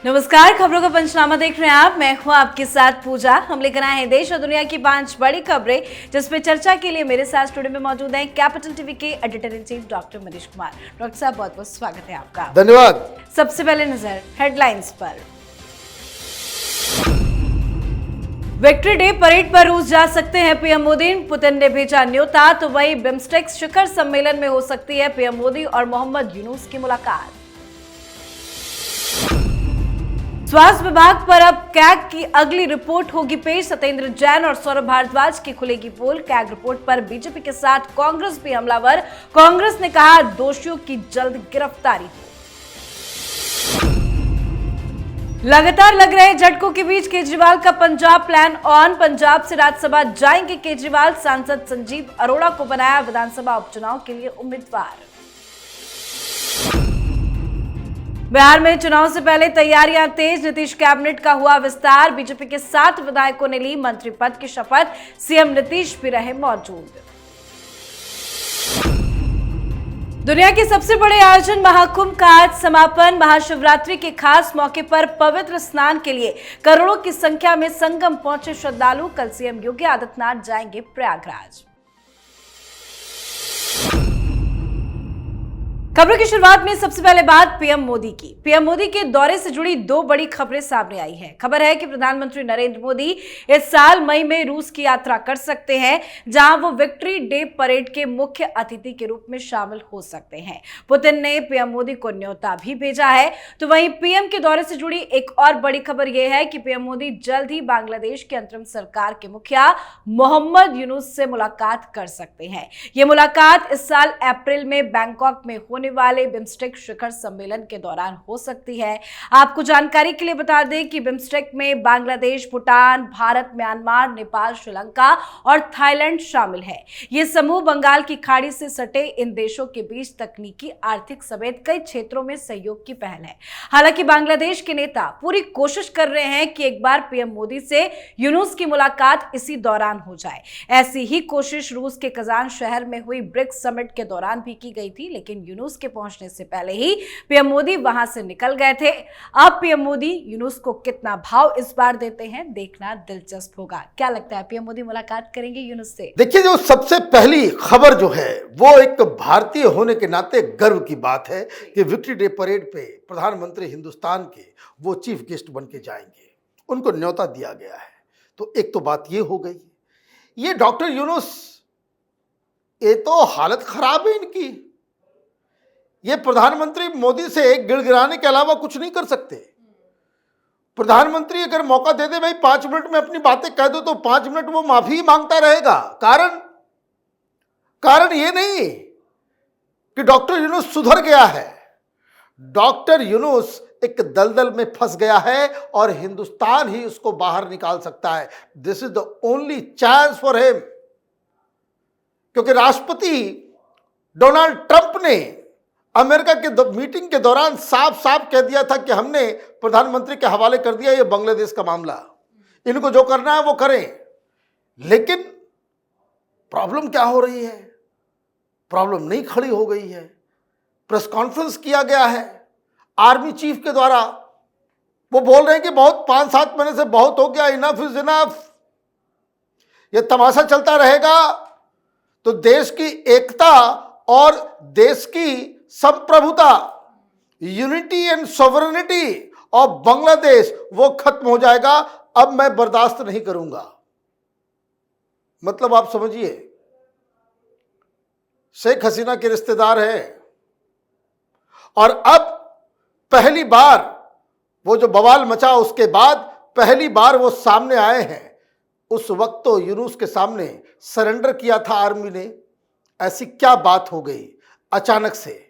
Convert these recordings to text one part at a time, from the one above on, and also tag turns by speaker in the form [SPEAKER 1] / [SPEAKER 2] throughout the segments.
[SPEAKER 1] नमस्कार, खबरों का पंचनामा देख रहे हैं आप। मैं हूं आपके साथ पूजा। हम लेकर आए हैं देश और दुनिया की 5 बड़ी खबरें, जिसमें चर्चा के लिए मेरे साथ स्टूडियो में मौजूद हैं कैपिटल टीवी के editor in chief doctor Manish Kumar. Doctor साहब, बहुत बहुत स्वागत है आपका।
[SPEAKER 2] धन्यवाद।
[SPEAKER 1] सबसे पहले नजर हेडलाइंस पर। विक्ट्री डे परेड पर रूस जा सकते हैं पीएम मोदी, पुतिन ने भेजा न्योता। तो वहीं बिम्स्टेक शिखर सम्मेलन में हो सकती है पीएम मोदी और मोहम्मद यूनुस की मुलाकात। स्वास्थ्य विभाग पर अब कैग की अगली रिपोर्ट होगी पेश। सत्येंद्र जैन और सौरभ भारद्वाज की खुलेगी पोल। कैग रिपोर्ट पर बीजेपी के साथ कांग्रेस भी हमलावर। कांग्रेस ने कहा दोषियों की जल्द गिरफ्तारी हो। लगातार लग रहे झटकों के बीच केजरीवाल का पंजाब प्लान ऑन। पंजाब से राज्यसभा जाएंगे केजरीवाल। सांसद संजीव अरोड़ा को बनाया विधानसभा उपचुनाव के लिए उम्मीदवार। बिहार में चुनाव से पहले तैयारियां तेज। नीतीश कैबिनेट का हुआ विस्तार। बीजेपी के 7 विधायकों ने ली मंत्री पद की शपथ। सीएम नीतीश भी रहे मौजूद। दुनिया के सबसे बड़े आयोजन महाकुंभ का आज समापन। महाशिवरात्रि के खास मौके पर पवित्र स्नान के लिए करोड़ों की संख्या में संगम पहुंचे श्रद्धालु। कल सीएम योगी आदित्यनाथ जाएंगे प्रयागराज। खबरों की शुरुआत में सबसे पहले बात पीएम मोदी की। पीएम मोदी के दौरे से जुड़ी 2 बड़ी खबरें सामने आई हैं। खबर है कि प्रधानमंत्री नरेंद्र मोदी इस साल मई में रूस की यात्रा कर सकते हैं, जहां वो विक्ट्री डे परेड के मुख्य अतिथि के रूप में शामिल हो सकते हैं। पुतिन ने पीएम मोदी को न्योता भी भेजा है। तो वहीं पीएम के दौरे से जुड़ी एक और बड़ी खबर यह है कि पीएम मोदी जल्द ही बांग्लादेश की अंतरिम सरकार के मुखिया मोहम्मद यूनुस से मुलाकात कर सकते हैं। यह मुलाकात इस साल अप्रैल में बैंकॉक में होने वाले बिम्स्टेक शिखर सम्मेलन के दौरान हो सकती है। आपको जानकारी के लिए बता दें कि बिम्स्टेक में बांग्लादेश, भूटान, भारत, म्यांमार, नेपाल, श्रीलंका और थाईलैंड शामिल है। यह समूह बंगाल की खाड़ी से सटे इन देशों के बीच तकनीकी, आर्थिक समेत कई क्षेत्रों में सहयोग की पहल है। हालांकि बांग्लादेश के नेता पूरी कोशिश कर रहे हैं कि एक बार पीएम मोदी से यूनुस की मुलाकात इसी दौरान हो जाए। ऐसी ही कोशिश रूस के कजान शहर में हुई ब्रिक्स समिट के दौरान भी की गई थी, लेकिन यूनुस के पहुंचने से पहले ही पीएम मोदी वहां से निकल गए थे। अब पीएम मोदी यूनुस को कितना भाव इस बार देते हैं, देखना दिलचस्प होगा। क्या लगता है, पीएम मोदी मुलाकात करेंगे यूनुस से?
[SPEAKER 2] देखिए, जो सबसे पहली खबर जो है वो एक भारतीय होने के नाते गर्व की बात है कि विक्ट्री डे परेड पे प्रधानमंत्री हिंदुस्तान के वो चीफ गेस्ट बन के जाएंगे। उनको न्योता दिया गया है। तो एक तो बात ये हो गई। ये डॉक्टर यूनुस, ये तो हालत खराब है इनकी। ये प्रधानमंत्री मोदी से गिड़गिड़ाने के अलावा कुछ नहीं कर सकते। प्रधानमंत्री अगर मौका दे दे, भाई 5 मिनट में अपनी बातें कह दो, तो 5 मिनट वो माफी मांगता रहेगा। कारण ये नहीं कि डॉक्टर यूनुस सुधर गया है। डॉक्टर यूनुस एक दलदल में फंस गया है और हिंदुस्तान ही उसको बाहर निकाल सकता है। This is the only chance for him. क्योंकि राष्ट्रपति डोनाल्ड ट्रंप ने अमेरिका के मीटिंग के दौरान साफ साफ कह दिया था कि हमने प्रधानमंत्री के हवाले कर दिया ये बांग्लादेश का मामला, इनको जो करना है वो करें। लेकिन प्रॉब्लम क्या हो रही है? प्रॉब्लम नहीं खड़ी हो गई है। प्रेस कॉन्फ्रेंस किया गया है आर्मी चीफ के द्वारा। वो बोल रहे हैं कि बहुत 5-7 महीने से बहुत हो गया, इनफ इज इनफ। ये तमाशा चलता रहेगा तो देश की एकता और देश की संप्रभुता, unity and sovereignty of Bangladesh, वो खत्म हो जाएगा। अब मैं बर्दाश्त नहीं करूंगा। मतलब आप समझिए, शेख हसीना के रिश्तेदार हैं और अब पहली बार वो जो बवाल मचा, उसके बाद पहली बार वो सामने आए हैं। उस वक्त तो यूनुस के सामने सरेंडर किया था आर्मी ने। ऐसी क्या बात हो गई अचानक से?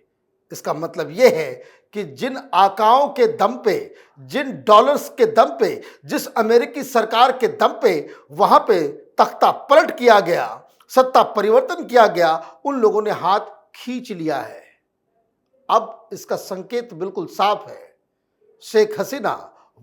[SPEAKER 2] इसका मतलब यह है कि जिन आकाओं के दम पे, जिन डॉलर्स के दम पे, जिस अमेरिकी सरकार के दम पे वहां पे तख्ता पलट किया गया, सत्ता परिवर्तन किया गया, उन लोगों ने हाथ खींच लिया है। अब इसका संकेत बिल्कुल साफ है। शेख हसीना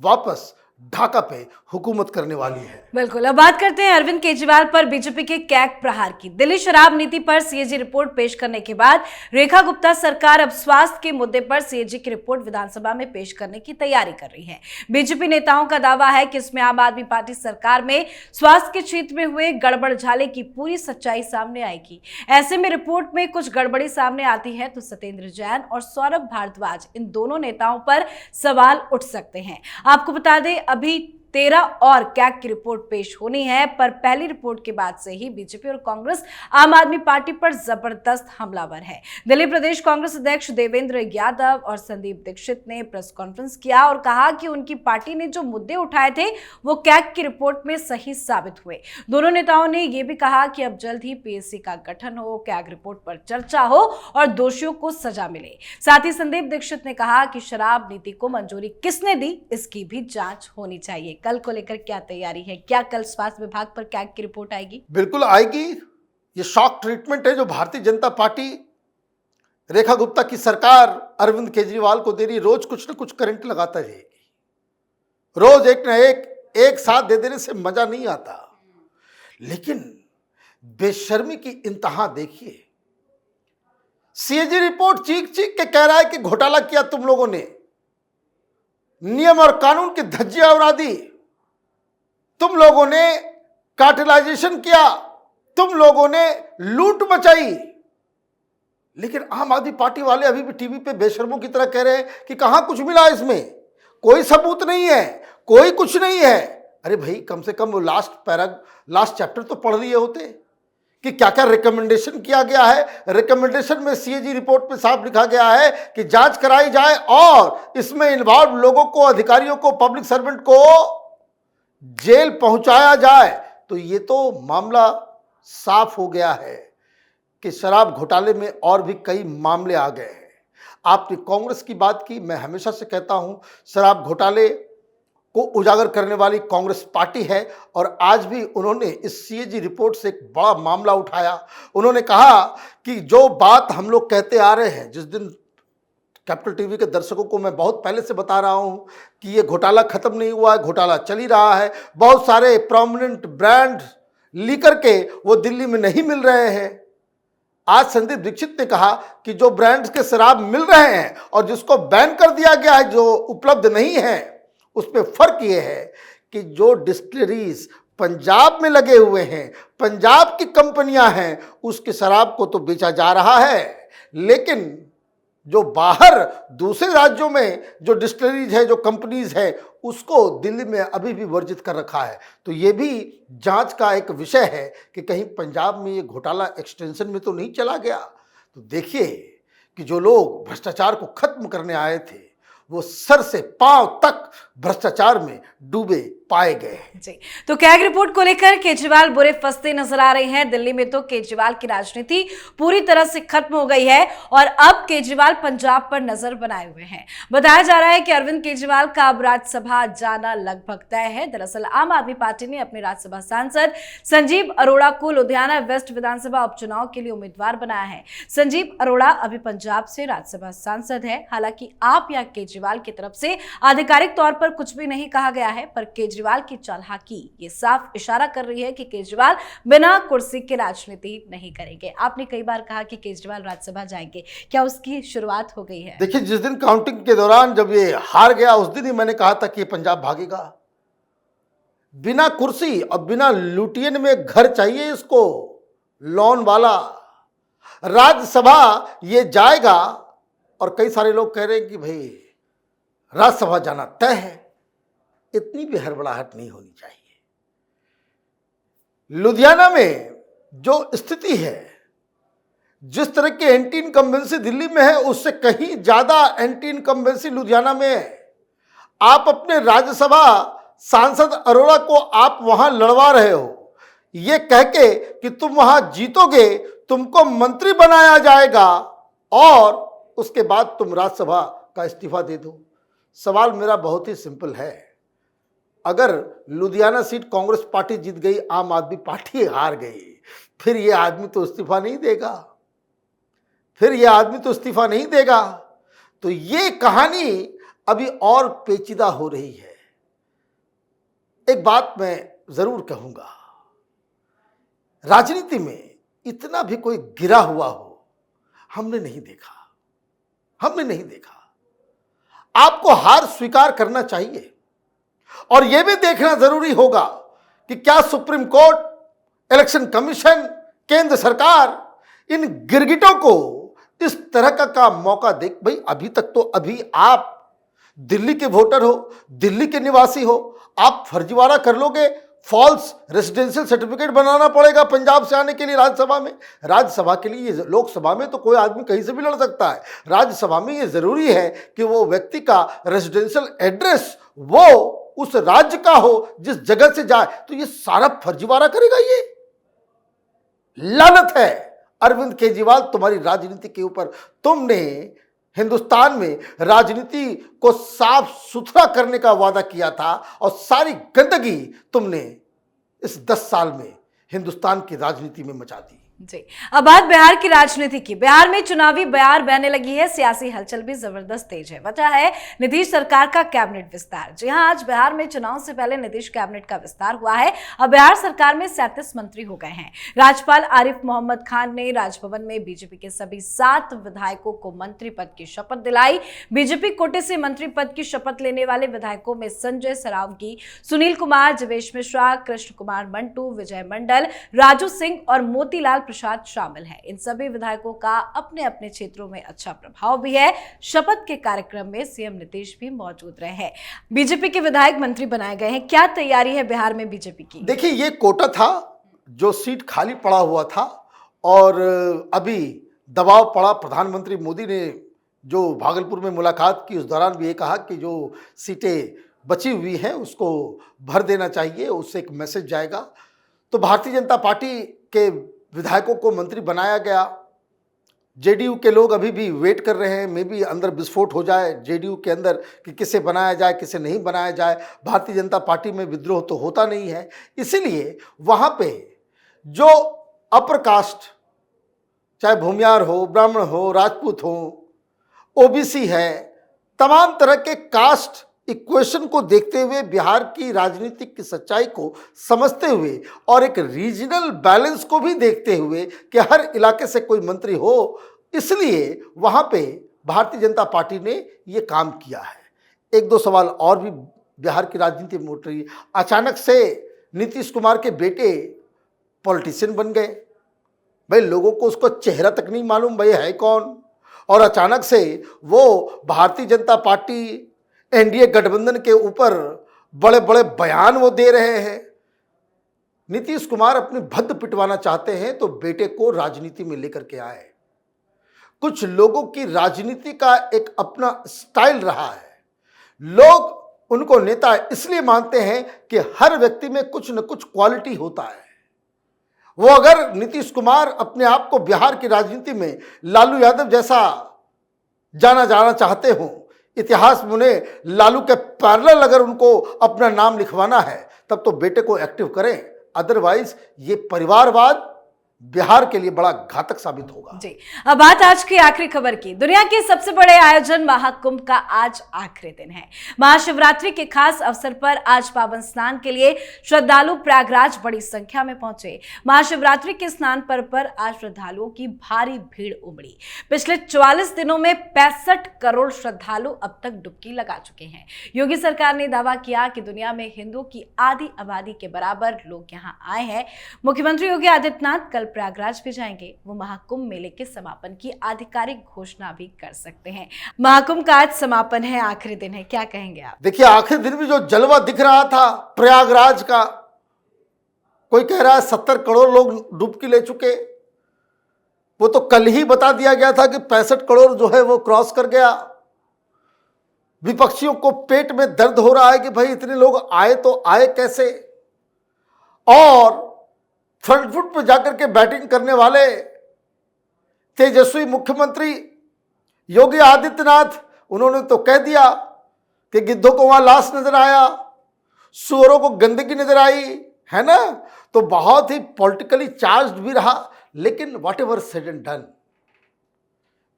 [SPEAKER 2] वापस ढाका पे हुकूमत करने वाली है।
[SPEAKER 1] बिल्कुल। अब बात करते हैं अरविंद केजरीवाल पर बीजेपी के कैग प्रहार की। दिल्ली शराब नीति पर सीएजी रिपोर्ट पेश करने के बाद रेखा गुप्ता सरकार अब स्वास्थ्य के मुद्दे पर सीएजी की रिपोर्ट विधानसभा में पेश करने की तैयारी कर रही है। बीजेपी नेताओं का दावा है कि इसमें आम आदमी पार्टी सरकार में स्वास्थ्य के क्षेत्र में हुए गड़बड़ झाले की पूरी सच्चाई सामने आएगी। ऐसे में रिपोर्ट में कुछ गड़बड़ी सामने आती है तो सत्येंद्र जैन और सौरभ भारद्वाज, इन दोनों नेताओं पर सवाल उठ सकते हैं। आपको बता दें, अभी 13 और कैग की रिपोर्ट पेश होनी है, पर पहली रिपोर्ट के बाद से ही बीजेपी और कांग्रेस आम आदमी पार्टी पर जबरदस्त हमलावर है। दिल्ली प्रदेश कांग्रेस अध्यक्ष देवेंद्र यादव और संदीप दीक्षित ने प्रेस कॉन्फ्रेंस किया और कहा कि उनकी पार्टी ने जो मुद्दे उठाए थे वो कैग की रिपोर्ट में सही साबित हुए। दोनों नेताओं ने यह भी कहा कि अब जल्द ही पीएससी का गठन हो, कैग रिपोर्ट पर चर्चा हो और दोषियों को सजा मिले। साथ ही संदीप दीक्षित ने कहा कि शराब नीति को मंजूरी किसने दी, इसकी भी जांच होनी चाहिए। कल को लेकर क्या तैयारी है? क्या कल स्वास्थ्य विभाग पर कैग की रिपोर्ट आएगी?
[SPEAKER 2] बिल्कुल आएगी। ये शॉक ट्रीटमेंट है जो भारतीय जनता पार्टी, रेखा गुप्ता की सरकार अरविंद केजरीवाल को दे रही। रोज कुछ ना कुछ करंट लगाता रहेगी, रोज एक ना एक साथ दे देने से मजा नहीं आता। लेकिन बेशर्मी की इंतहा देखिए। सीएजी रिपोर्ट चीख चीख के कह रहा है कि घोटाला किया तुम लोगों ने, नियम और कानून की धज्जियां उड़ा दी, तुम लोगों ने कार्टेलाइजेशन किया, तुम लोगों ने लूट मचाई। लेकिन आम आदमी पार्टी वाले अभी भी टीवी पे बेशर्मों की तरह कह रहे हैं कि कहां कुछ मिला, इसमें कोई सबूत नहीं है, कोई कुछ नहीं है। अरे भाई, कम से कम वो लास्ट चैप्टर तो पढ़ लिए होते कि क्या क्या रिकमेंडेशन किया गया है। रिकमेंडेशन में सीएजी रिपोर्ट में साफ लिखा गया है कि जांच कराई जाए और इसमें इन्वॉल्व लोगों को, अधिकारियों को, पब्लिक सर्वेंट को जेल पहुंचाया जाए। तो ये तो मामला साफ हो गया है कि शराब घोटाले में और भी कई मामले आ गए हैं। आपने कांग्रेस की बात की, मैं हमेशा से कहता हूं शराब घोटाले को उजागर करने वाली कांग्रेस पार्टी है और आज भी उन्होंने इस सीएजी रिपोर्ट से एक बड़ा मामला उठाया। उन्होंने कहा कि जो बात हम लोग कहते आ रहे हैं, जिस दिन कैपिटल टीवी के दर्शकों को मैं बहुत पहले से बता रहा हूं कि ये घोटाला खत्म नहीं हुआ है, घोटाला चल ही रहा है, बहुत सारे प्रोमिनेंट ब्रांड लीकर के वो दिल्ली में नहीं मिल रहे हैं। आज संदीप दीक्षित ने कहा कि जो ब्रांड्स के शराब मिल रहे हैं और जिसको बैन कर दिया गया है, जो उपलब्ध नहीं है, उसमें फर्क यह है कि जो डिस्टिलरीज पंजाब में लगे हुए हैं, पंजाब की कंपनियां हैं, उसके शराब को तो बेचा जा रहा है, लेकिन जो बाहर दूसरे राज्यों में जो डिस्टिलरीज है, जो कंपनीज है, उसको दिल्ली में अभी भी वर्जित कर रखा है। तो ये भी जांच का एक विषय है कि कहीं पंजाब में ये घोटाला एक्सटेंशन में तो नहीं चला गया। तो देखिए कि जो लोग भ्रष्टाचार को खत्म करने आए थे वो सर से पांव तक भ्रष्टाचार में डूबे पाए गए
[SPEAKER 1] जी। तो कैग रिपोर्ट को लेकर केजरीवाल बुरे फंसते नजर आ रहे हैं। दिल्ली में तो केजरीवाल की राजनीति पूरी तरह से खत्म हो गई है और अब केजरीवाल पंजाब पर नजर बनाए हुए हैं। बताया जा रहा है कि अरविंद केजरीवाल का अब राज्यसभा जाना लगभग तय है। दरअसल आम आदमी पार्टी ने अपने राज्यसभा सांसद संजीव अरोड़ा को लुधियाना वेस्ट विधानसभा उपचुनाव के लिए उम्मीदवार बनाया है। संजीव अरोड़ा अभी पंजाब से राज्यसभा सांसद है। हालांकि आप या केजरीवाल की तरफ से आधिकारिक तौर पर कुछ भी नहीं कहा गया है, पर केजरीवाल की चालाकी ये साफ इशारा कर रही है कि केजरीवाल बिना कुर्सी के राजनीति नहीं करेंगे। आपने कई बार कहा कि केजरीवाल राज्यसभा जाएंगे, क्या उसकी शुरुआत हो गई है?
[SPEAKER 2] देखिए, जिस दिन काउंटिंग के दौरान जब ये हार गया, उस दिन ही मैंने कहा था कि ये पंजाब भागेगा। बिना कुर्सी और बिना लुटियन में घर चाहिए इसको, लॉन वाला। राज्यसभा ये जाएगा और कई सारे लोग कह रहे हैं कि भाई राज्यसभा जाना तय है। इतनी भी हड़बड़ाहट नहीं होनी चाहिए। लुधियाना में जो स्थिति है, जिस तरह की एंटी इनकम्बेंसी दिल्ली में है, उससे कहीं ज्यादा एंटी इनकम्बेंसी लुधियाना में है। आप अपने राज्यसभा सांसद अरोड़ा को आप वहां लड़वा रहे हो, ये कह के कि तुम वहां जीतोगे, तुमको मंत्री बनाया जाएगा और उसके बाद तुम राज्यसभा का इस्तीफा दे दो। सवाल मेरा बहुत ही सिंपल है। अगर लुधियाना सीट कांग्रेस पार्टी जीत गई, आम आदमी पार्टी हार गई, फिर ये आदमी तो इस्तीफा नहीं देगा, तो ये कहानी अभी और पेचीदा हो रही है। एक बात मैं जरूर कहूंगा, राजनीति में इतना भी कोई गिरा हुआ हो हमने नहीं देखा, हमने नहीं देखा। आपको हार स्वीकार करना चाहिए और यह भी देखना जरूरी होगा कि क्या सुप्रीम कोर्ट, इलेक्शन कमीशन, केंद्र सरकार इन गिरगिटों को इस तरह का मौका दे। भाई अभी तक तो अभी आप दिल्ली के वोटर हो, दिल्ली के निवासी हो, आप फर्जीवाड़ा कर लोगे, फॉल्स रेजिडेंशियल सर्टिफिकेट बनाना पड़ेगा पंजाब से आने के लिए राज्यसभा में। राज्यसभा के लिए, लोकसभा में तो कोई आदमी कहीं से भी लड़ सकता है, राज्यसभा में ये जरूरी है कि वो व्यक्ति का रेजिडेंशियल एड्रेस वो उस राज्य का हो जिस जगह से जाए। तो ये सारा फर्जीवाड़ा करेगा, ये लानत है। अरविंद केजरीवाल, तुम्हारी राजनीति के ऊपर, तुमने हिंदुस्तान में राजनीति को साफ सुथरा करने का वादा किया था और सारी गंदगी तुमने इस 10 साल में हिंदुस्तान की राजनीति में मचा दी।
[SPEAKER 1] जी, अब बात बिहार की राजनीति की। बिहार में चुनावी बयार बहने लगी है, सियासी हलचल भी जबरदस्त तेज है। वजह है नीतीश सरकार का कैबिनेट विस्तार। जी हां, आज बिहार में चुनाव से पहले नीतीश कैबिनेट का विस्तार हुआ है। अब बिहार सरकार में 37 मंत्री हो गए हैं। राज्यपाल आरिफ मोहम्मद खान ने राजभवन में बीजेपी के सभी 7 विधायकों को मंत्री पद की शपथ दिलाई। बीजेपी कोटे से मंत्री पद की शपथ लेने वाले विधायकों में संजय सरावगी, सुनील कुमार, जवेश मिश्रा, कृष्ण कुमार मंटू, विजय मंडल, राजू सिंह और मोतीलाल प्रसाद शामिल हैं। इन सभी विधायकों का अपने अपने क्षेत्रों में अच्छा प्रभाव भी है। शपथ के कार्यक्रम में सीएम नीतीश भी मौजूद रहे हैं। बीजेपी के विधायक मंत्री बनाए गए हैं। क्या तैयारी है बिहार में बीजेपी की?
[SPEAKER 2] देखिए, ये कोटा था जो सीट खाली पड़ा हुआ था और अभी दबाव पड़ा। प्रधानमंत्री मोदी ने जो भागलपुर में मुलाकात की, उस दौरान भी ये कहा कि जो सीटें बची हुई हैं उसको भर देना चाहिए, उससे एक मैसेज जाएगा। तो भारतीय जनता पार्टी के विधायकों को मंत्री बनाया गया। जेडीयू के लोग अभी भी वेट कर रहे हैं, मे भी अंदर विस्फोट हो जाए जेडीयू के अंदर कि किसे बनाया जाए, किसे नहीं बनाया जाए। भारतीय जनता पार्टी में विद्रोह तो होता नहीं है, इसीलिए वहाँ पे जो अपर कास्ट, चाहे भूमियार हो, ब्राह्मण हो, राजपूत हो, ओबीसी है, तमाम तरह के कास्ट इक्वेशन को देखते हुए, बिहार की राजनीतिक की सच्चाई को समझते हुए और एक रीजनल बैलेंस को भी देखते हुए कि हर इलाके से कोई मंत्री हो, इसलिए वहां पे भारतीय जनता पार्टी ने ये काम किया है। 1-2 सवाल और भी बिहार की राजनीति में उठ रही है। अचानक से नीतीश कुमार के बेटे पॉलिटिशियन बन गए। भाई लोगों को उसका चेहरा तक नहीं मालूम भाई है कौन, और अचानक से वो भारतीय जनता पार्टी एनडीए गठबंधन के ऊपर बड़े बड़े बयान वो दे रहे हैं। नीतीश कुमार अपनी भद्द पिटवाना चाहते हैं तो बेटे को राजनीति में लेकर के आए। कुछ लोगों की राजनीति का एक अपना स्टाइल रहा है। लोग उनको नेता इसलिए मानते हैं कि हर व्यक्ति में कुछ न कुछ क्वालिटी होता है। वो अगर नीतीश कुमार अपने आप को बिहार की राजनीति में लालू यादव जैसा जाना चाहते हो, इतिहास में उन्हें लालू के पैरेलल अगर उनको अपना नाम लिखवाना है, तब तो बेटे को एक्टिव करें। अदरवाइज ये परिवारवाद बिहार के लिए बड़ा घातक साबित होगा।
[SPEAKER 1] जी, अब बात आज की आखिरी खबर की। दुनिया के सबसे बड़े आयोजन महाकुंभ का आज आखिरी दिन है। महाशिवरात्रि के खास अवसर पर आज पावन स्नान के लिए श्रद्धालु प्रयागराज बड़ी संख्या में पहुंचे। महाशिवरात्रि के स्नान पर्व पर आज श्रद्धालुओं की भारी भीड़ उमड़ी। पिछले 44 दिनों में 65 करोड़ श्रद्धालु अब तक डुबकी लगा चुके हैं। योगी सरकार ने दावा किया कि दुनिया में हिंदुओं की आधी आबादी के बराबर लोग यहाँ आए हैं। मुख्यमंत्री योगी आदित्यनाथ कल प्रयागराज भी जाएंगे। वो महाकुंभ मेले के समापन की आधिकारिक घोषणा भी कर सकते हैं। महाकुंभ का आज समापन है, आखिरी दिन है, क्या कहेंगे आप?
[SPEAKER 2] देखिए, आखिरी दिन भी जो जलवा दिख रहा था प्रयागराज का, कोई कह रहा है 70 करोड़ लोग डुबकी ले चुके। वो तो कल ही बता दिया गया था कि 65 करोड़ जो है वो क्रॉस कर गया। विपक्षियों को पेट में दर्द हो रहा है कि भाई इतने लोग आए तो आए कैसे, और फ्रंट फुट पर जाकर के बैटिंग करने वाले तेजस्वी मुख्यमंत्री योगी आदित्यनाथ, उन्होंने तो कह दिया कि गिद्धों को वहां लाश नजर आया, सुअरों को गंदगी नजर आई, है ना। तो बहुत ही पॉलिटिकली चार्ज्ड भी रहा। लेकिन what ever said and done,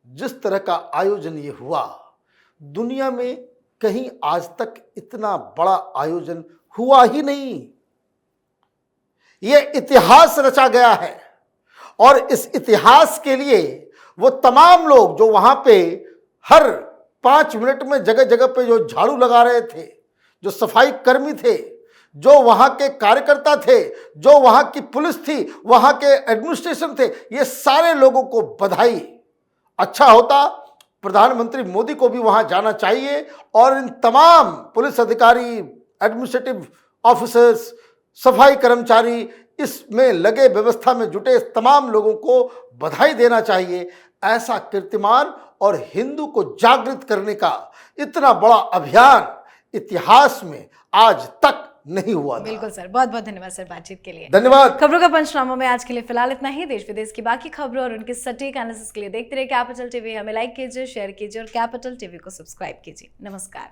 [SPEAKER 2] जिस तरह का आयोजन ये हुआ, दुनिया में कहीं आज तक इतना बड़ा आयोजन हुआ ही नहीं। यह इतिहास रचा गया है और इस इतिहास के लिए वो तमाम लोग जो वहां पे हर 5 मिनट में जगह जगह पे जो झाड़ू लगा रहे थे, जो सफाई कर्मी थे, जो वहां के कार्यकर्ता थे, जो वहां की पुलिस थी, वहां के एडमिनिस्ट्रेशन थे, ये सारे लोगों को बधाई। अच्छा होता प्रधानमंत्री मोदी को भी वहां जाना चाहिए और इन तमाम पुलिस अधिकारी, एडमिनिस्ट्रेटिव ऑफिसर्स, सफाई कर्मचारी, इसमें लगे व्यवस्था में जुटे तमाम लोगों को बधाई देना चाहिए। ऐसा कीर्तिमान और हिंदू को जागृत करने का इतना बड़ा अभियान इतिहास में आज तक नहीं हुआ था।
[SPEAKER 1] बिल्कुल सर, बहुत बहुत धन्यवाद सर बातचीत के लिए।
[SPEAKER 2] धन्यवाद।
[SPEAKER 1] खबरों का पंचनामा में आज के लिए फिलहाल इतना ही। देश विदेश की बाकी खबरों और उनके सटीक एनालिसिस के लिए देखते रहिए कैपिटल टीवी। हमें लाइक कीजिए, शेयर कीजिए और कैपिटल टीवी को सब्सक्राइब कीजिए। नमस्कार।